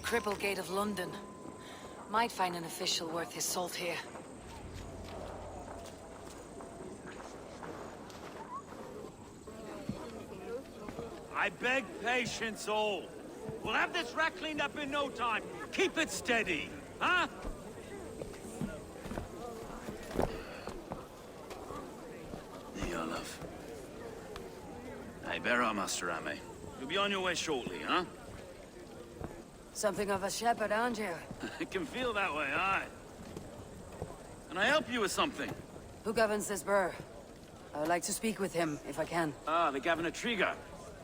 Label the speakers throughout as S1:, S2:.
S1: Cripple Gate of London. Might find an official worth his salt here.
S2: I beg patience, all. We'll have this wreck cleaned up in no time. Keep it steady, huh? There you are, love. Hey, bear up, Master Ame. You'll be on your way shortly, huh?
S1: Something of a shepherd, aren't you?
S2: It can feel that way, aye. Can I help you with something?
S1: Who governs this burr? I would like to speak with him, if I can.
S2: Ah, the Governor Trigger.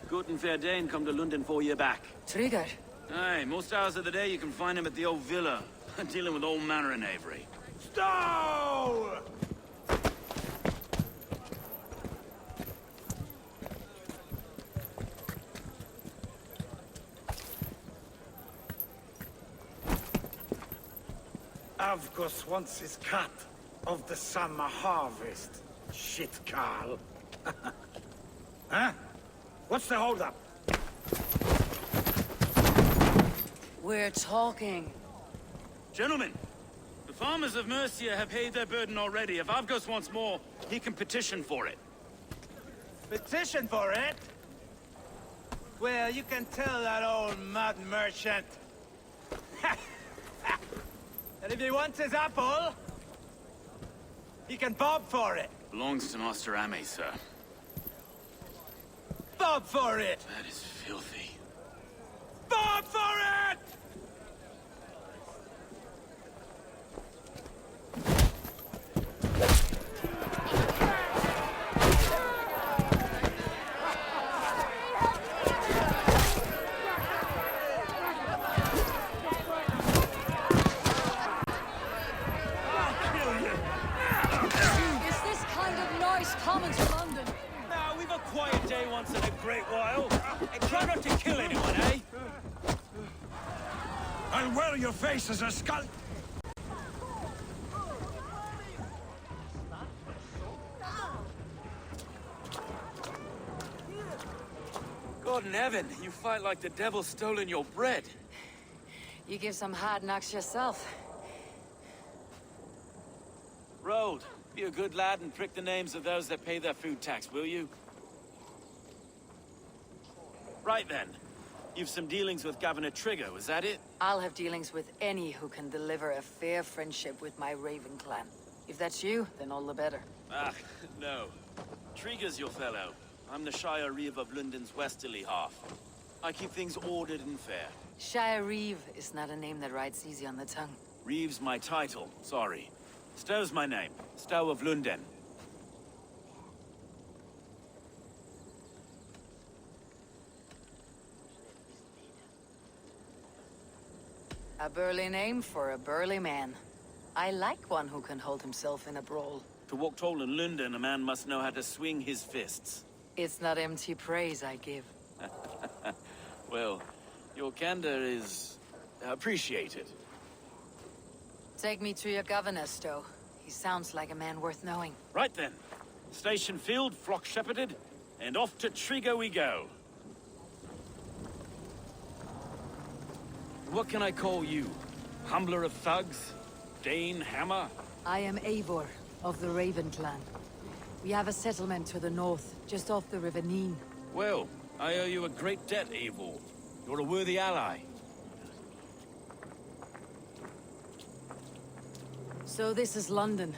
S2: Good and fair Dane come to London 4 year back.
S1: Trigger?
S2: Aye, most hours of the day you can find him at the old villa, dealing with all manner in Avery. Stow!
S3: Avgos wants his cut of the summer harvest. Shit, Carl. Huh? What's the holdup?
S1: We're talking.
S2: Gentlemen, the farmers of Mercia have paid their burden already. If Avgos wants more, he can petition for it.
S4: Petition for it? Well, you can tell that old mud merchant. And if he wants his apple, he can bob for it.
S2: Belongs to Master Ame, sir.
S4: Bob for it!
S2: That is filthy.
S4: Bob for it!
S1: Common to London.
S2: Now, we've a quiet day once in a great while. And try not to kill anyone, eh?
S3: I'll wear your face as a skull.
S2: God in heaven, you fight like the devil's stolen your bread.
S1: You give some hard knocks yourself.
S2: Road, be a good lad and prick the names of those that pay their food tax, will you? Right then. You've some dealings with Governor Trigger, was that it?
S1: I'll have dealings with any who can deliver a fair friendship with my Raven clan. If that's you, then all the better.
S2: Ah, no. Trigger's your fellow. I'm the Shire Reeve of London's westerly half. I keep things ordered and fair.
S1: Shire Reeve is not a name that rides easy on the tongue.
S2: Reeve's my title, sorry. Stow's my name. Stow of London.
S1: A burly name for a burly man. I like one who can hold himself in a brawl.
S2: To walk tall in London, a man must know how to swing his fists.
S1: It's not empty praise I give.
S2: Well, your candor is appreciated.
S1: Take me to your governor, Stow. He sounds like a man worth knowing.
S2: Right then. Station filled, flock shepherded, and off to Trigger we go. What can I call you? Humbler of thugs? Dane Hammer?
S1: I am Eivor, of the Raven clan. We have a settlement to the north, just off the River Neen.
S2: Well, I owe you a great debt, Eivor. You're a worthy ally.
S1: So this is London.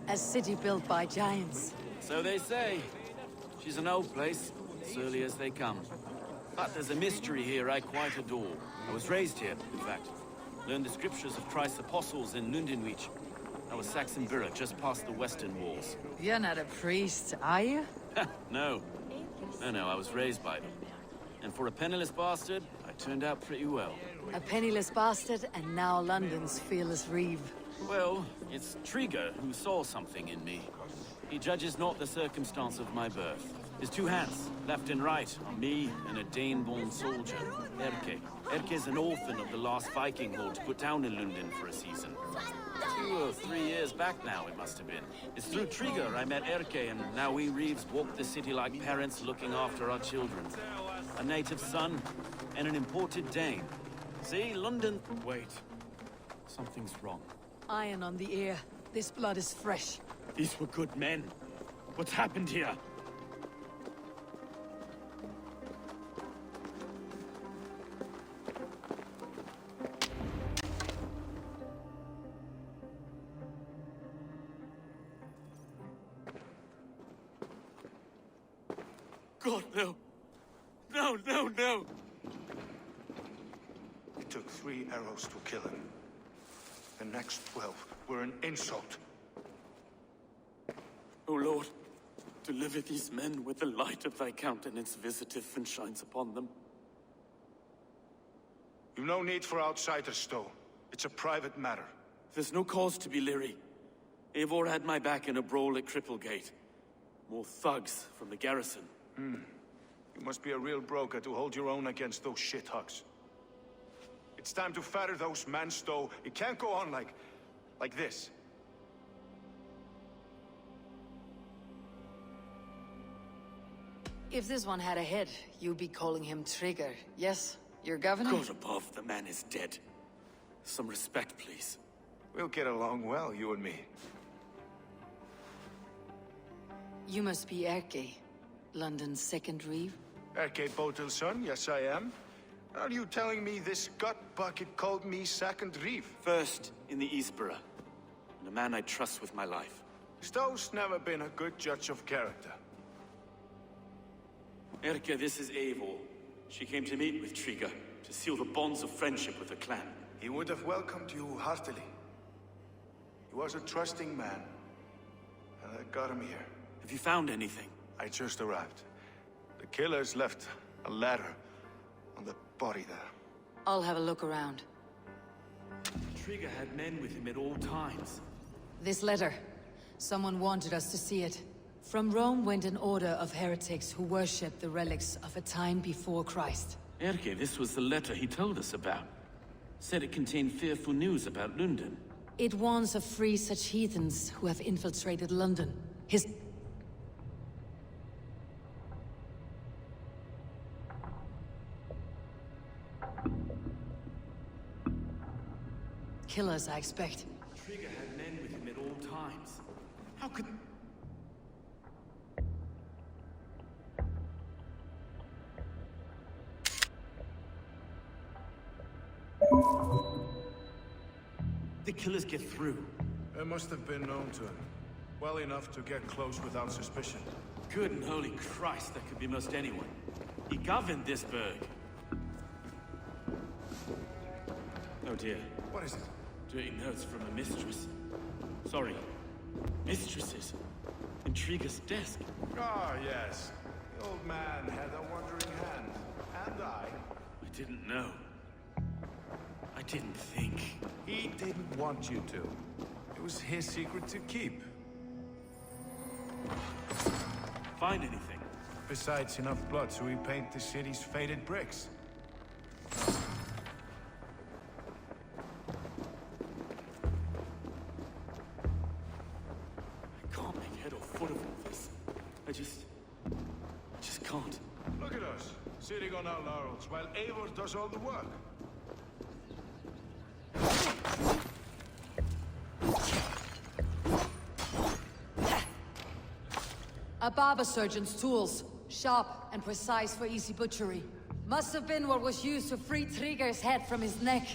S1: A city built by giants.
S2: So they say. She's an old place, surly as they come. But there's a mystery here I quite adore. I was raised here, in fact. Learned the scriptures of Christ's apostles in Lundenreach. I was Saxon Borough, just past the western walls.
S1: You're not a priest, are you?
S2: No. No, I was raised by them. And for a penniless bastard, I turned out pretty well.
S1: A penniless bastard, and now London's fearless reeve.
S2: Well, it's Trigger who saw something in me. He judges not the circumstance of my birth. His two hands, left and right, are me and a Dane-born soldier, Erke. Erke's an orphan of the last Viking horde put down in London for a season. 2 or 3 years back now, it must have been. It's through Trigger I met Erke, and now we Reeves walk the city like parents looking after our children. A native son and an imported Dane. See, London... Wait. Something's wrong.
S1: Iron on the ear. This blood is fresh.
S2: These were good men. What's happened here? God, no. No, no, no!
S5: It took 3 arrows to kill him. The next 12 were an insult.
S2: O Lord, deliver these men with the light of thy countenance visiteth and shines upon them.
S5: You've no need for outsiders, Stowe. It's a private matter.
S2: There's no cause to be leery. Eivor had my back in a brawl at Cripplegate. More thugs from the garrison.
S5: You must be a real broker to hold your own against those shithugs. It's time to fetter those men, Stowe. It can't go on like this.
S1: If this one had a head, you'd be calling him Trigger. Yes, your governor?
S2: God above, the man is dead. Some respect, please.
S5: We'll get along well, you and me.
S1: You must be Erke, London's second reeve.
S5: Erke Botel's son, yes I am. Are you telling me this gut bucket called me second reeve?
S2: First in the Eastborough, and a man I trust with my life.
S5: Stowe's never been a good judge of character.
S2: Erke, this is Eivor. She came to meet with Trigger, to seal the bonds of friendship with the clan.
S5: He would have welcomed you heartily. He was a trusting man, and I got him here.
S2: Have you found anything?
S5: I just arrived. The killers left a ladder on the body there.
S1: I'll have a look around.
S2: Trigger had men with him at all times.
S1: This letter. Someone wanted us to see it. From Rome went an order of heretics who worshipped the relics of a time before Christ.
S2: Erke, this was the letter he told us about. Said it contained fearful news about London.
S1: It warns of 3 such heathens who have infiltrated London. His... killers, I expect.
S2: Trigger had men with him at all times. How could... the killers get through?
S5: It must have been known to him. Well enough to get close without suspicion.
S2: Good and holy Christ, that could be most anyone. He governed this burg. Oh dear.
S5: What is it?
S2: Dirty notes from a mistress. Sorry. Mistresses. In Trigger's desk.
S5: Ah, yes. The old man had a wandering hand. And I.
S2: I didn't know. I didn't think.
S5: He didn't want you to. It was his secret to keep.
S2: Find anything?
S5: Besides enough blood so we paint the city's faded bricks.
S2: I can't make head or foot of all this. I just can't.
S5: Look at us, sitting on our laurels while Eivor does all the work.
S1: A barber surgeon's tools. Sharp and precise for easy butchery. Must have been what was used to free Trigger's head from his neck.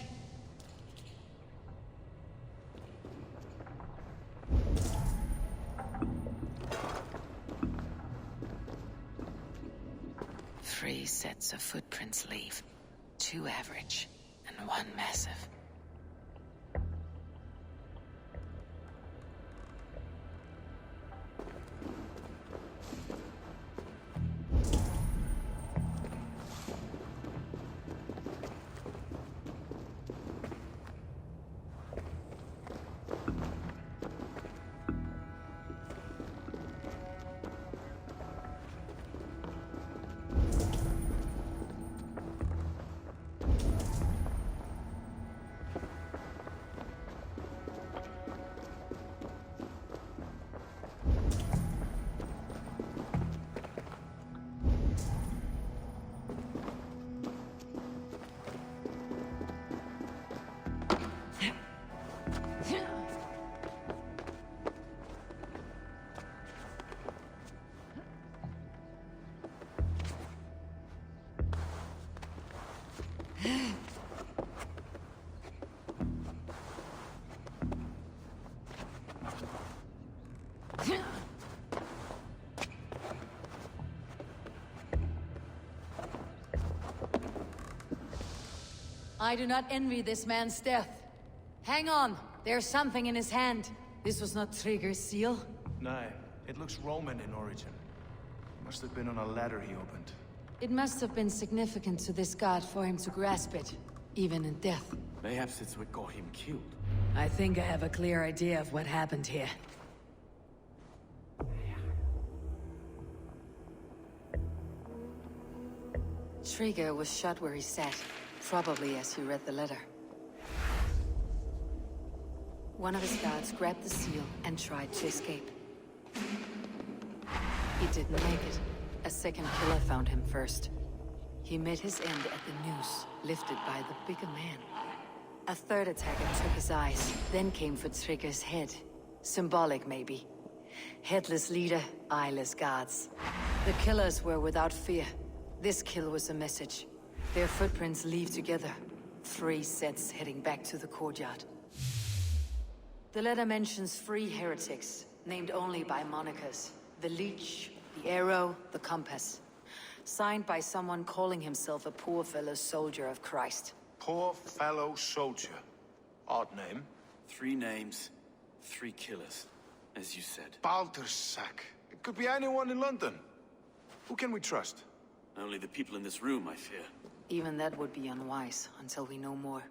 S1: Three sets of footprints leave. 2 average, and 1 massive. I do not envy this man's death. Hang on, there's something in his hand. This was not Trigger's seal.
S5: Nah, it looks Roman in origin. Must have been on a ladder he opened.
S1: It must have been significant to this god for him to grasp it, even in death.
S2: Perhaps it's what got him killed.
S1: I think I have a clear idea of what happened here. Trigger was shot where he sat, probably as he read the letter. One of his guards grabbed the seal and tried to escape. He didn't make it. A second killer found him first. He met his end at the noose, lifted by the bigger man. A third attacker took his eyes, then came for Trigger's head. Symbolic, maybe. Headless leader, eyeless guards. The killers were without fear. This kill was a message. Their footprints leave together. 3 sets heading back to the courtyard. The letter mentions 3 heretics, named only by monikers. The Leech, the Arrow, the Compass. Signed by someone calling himself a poor fellow soldier of Christ.
S5: Poor fellow soldier. Odd name.
S2: 3 names, 3 killers, as you said.
S5: Baldersack. It could be anyone in London. Who can we trust?
S2: Only the people in this room, I fear.
S1: Even that would be unwise, until we know more.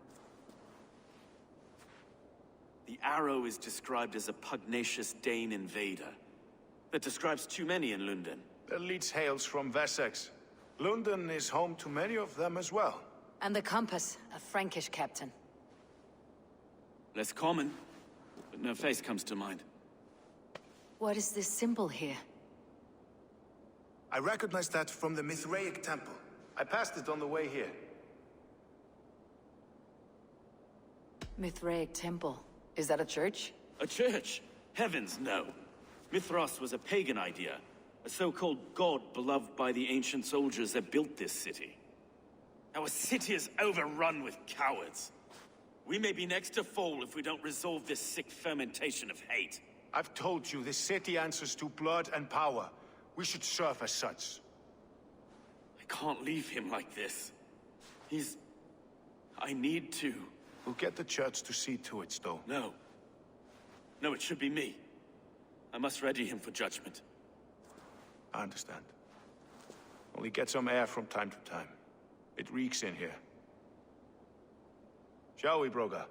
S2: The Arrow is described as a pugnacious Dane invader. That describes too many in London.
S5: The Leech hails from Wessex. London is home to many of them as well.
S1: And the Compass, a Frankish captain.
S2: Less common, but no face comes to mind.
S1: What is this symbol here?
S5: I recognize that from the Mithraic temple. I passed it on the way here.
S1: Mithraic temple. Is that a church?
S2: A church? Heavens, no. Mithras was a pagan idea. A so-called god beloved by the ancient soldiers that built this city. Our city is overrun with cowards. We may be next to fall if we don't resolve this sick fermentation of hate.
S5: I've told you, this city answers to blood and power. We should serve as such.
S2: I can't leave him like this. I need to.
S5: We'll get the church to see to it, though.
S2: No. No, it should be me. I must ready him for judgment.
S5: I understand. Only get some air from time to time. It reeks in here. Shall we, Broga?